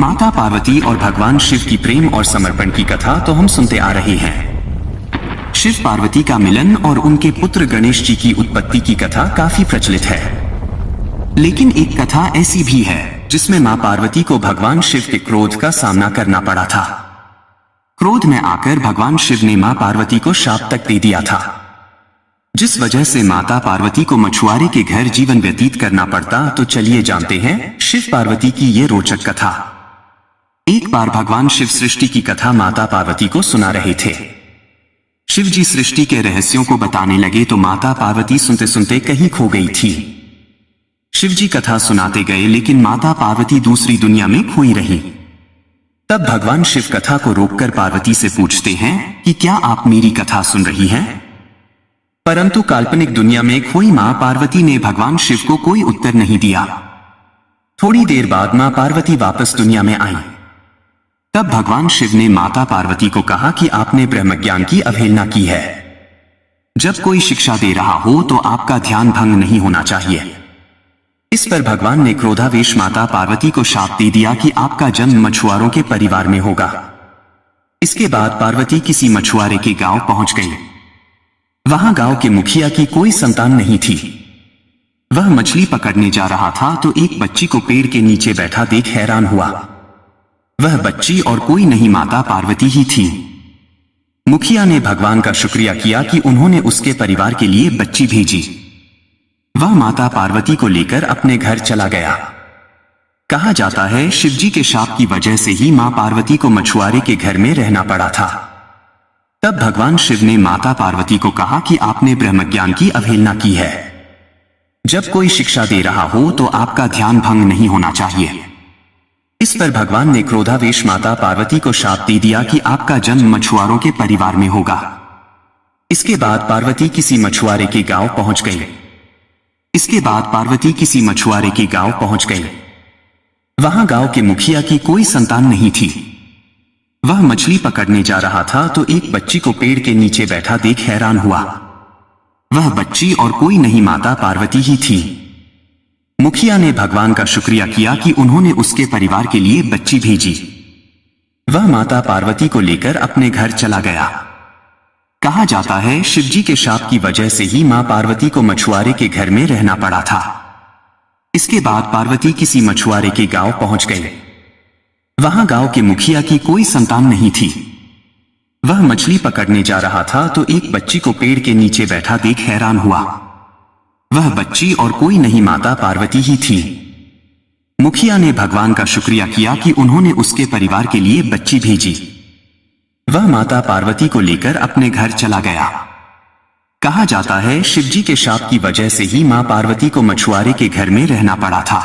माता पार्वती और भगवान शिव की प्रेम और समर्पण की कथा तो हम सुनते आ रहे हैं। शिव पार्वती का मिलन और उनके पुत्र गणेश जी की उत्पत्ति की कथा काफी प्रचलित है। लेकिन एक कथा ऐसी भी है जिसमें मां पार्वती को भगवान शिव के क्रोध का सामना करना पड़ा था। क्रोध में आकर भगवान शिव ने मां पार्वती को शाप तक दे दिया था, जिस वजह से माता पार्वती को मछुआरे के घर जीवन व्यतीत करना पड़ता। तो चलिए जानते हैं शिव पार्वती की ये रोचक कथा। एक बार भगवान शिव सृष्टि की कथा माता पार्वती को सुना रहे थे। शिव जी सृष्टि के रहस्यों को बताने लगे तो माता पार्वती सुनते सुनते कहीं खो गई थी। शिव जी कथा सुनाते गए लेकिन माता पार्वती दूसरी दुनिया में खोई रही। तब भगवान शिव कथा को रोककर पार्वती से पूछते हैं कि क्या आप मेरी कथा सुन रही हैं? परंतु काल्पनिक दुनिया में खोई मां पार्वती ने भगवान शिव को कोई उत्तर नहीं दिया। थोड़ी देर बाद मां पार्वती वापस दुनिया में आई। तब भगवान शिव ने माता पार्वती को कहा कि आपने ब्रह्मज्ञान की अवहेलना की है। जब कोई शिक्षा दे रहा हो तो आपका ध्यान भंग नहीं होना चाहिए। इस पर भगवान ने क्रोधावेश माता पार्वती को शाप दे दिया कि आपका जन्म मछुआरों के परिवार में होगा। इसके बाद पार्वती किसी मछुआरे के गांव पहुंच गई। वहां गांव के मुखिया की कोई संतान नहीं थी। वह मछली पकड़ने जा रहा था तो एक बच्ची को पेड़ के नीचे बैठा देख हैरान हुआ। वह बच्ची और कोई नहीं माता पार्वती ही थी। मुखिया ने भगवान का शुक्रिया किया कि उन्होंने उसके परिवार के लिए बच्ची भेजी। वह माता पार्वती को लेकर अपने घर चला गया। कहा जाता है शिवजी के शाप की वजह से ही मां पार्वती को मछुआरे के घर में रहना पड़ा था। तब भगवान शिव ने माता पार्वती को कहा कि आपने ब्रह्मज्ञान की अवहेलना की है। जब कोई शिक्षा दे रहा हो तो आपका ध्यान भंग नहीं होना चाहिए। इस पर भगवान ने क्रोधावेश माता पार्वती को शाप दे दिया कि आपका जन्म मछुआरों के परिवार में होगा। इसके बाद पार्वती किसी मछुआरे के गांव पहुंच गई। वहां गांव के मुखिया की कोई संतान नहीं थी। वह मछली पकड़ने जा रहा था तो एक बच्ची को पेड़ के नीचे बैठा देख हैरान हुआ। वह बच्ची और कोई नहीं माता पार्वती ही थी। मुखिया ने भगवान का शुक्रिया किया कि उन्होंने उसके परिवार के लिए बच्ची भेजी। वह माता पार्वती को लेकर अपने घर चला गया। कहा जाता है शिवजी के शाप की वजह से ही मां पार्वती को मछुआरे के घर में रहना पड़ा था। इसके बाद पार्वती किसी मछुआरे के गांव पहुंच गई। वहां गांव के मुखिया की कोई संतान नहीं थी। वह मछली पकड़ने जा रहा था तो एक बच्ची को पेड़ के नीचे बैठा देख हैरान हुआ। वह बच्ची और कोई नहीं माता पार्वती ही थी। मुखिया ने भगवान का शुक्रिया किया कि उन्होंने उसके परिवार के लिए बच्ची भेजी। वह माता पार्वती को लेकर अपने घर चला गया। कहा जाता है शिवजी के शाप की वजह से ही मां पार्वती को मछुआरे के घर में रहना पड़ा था।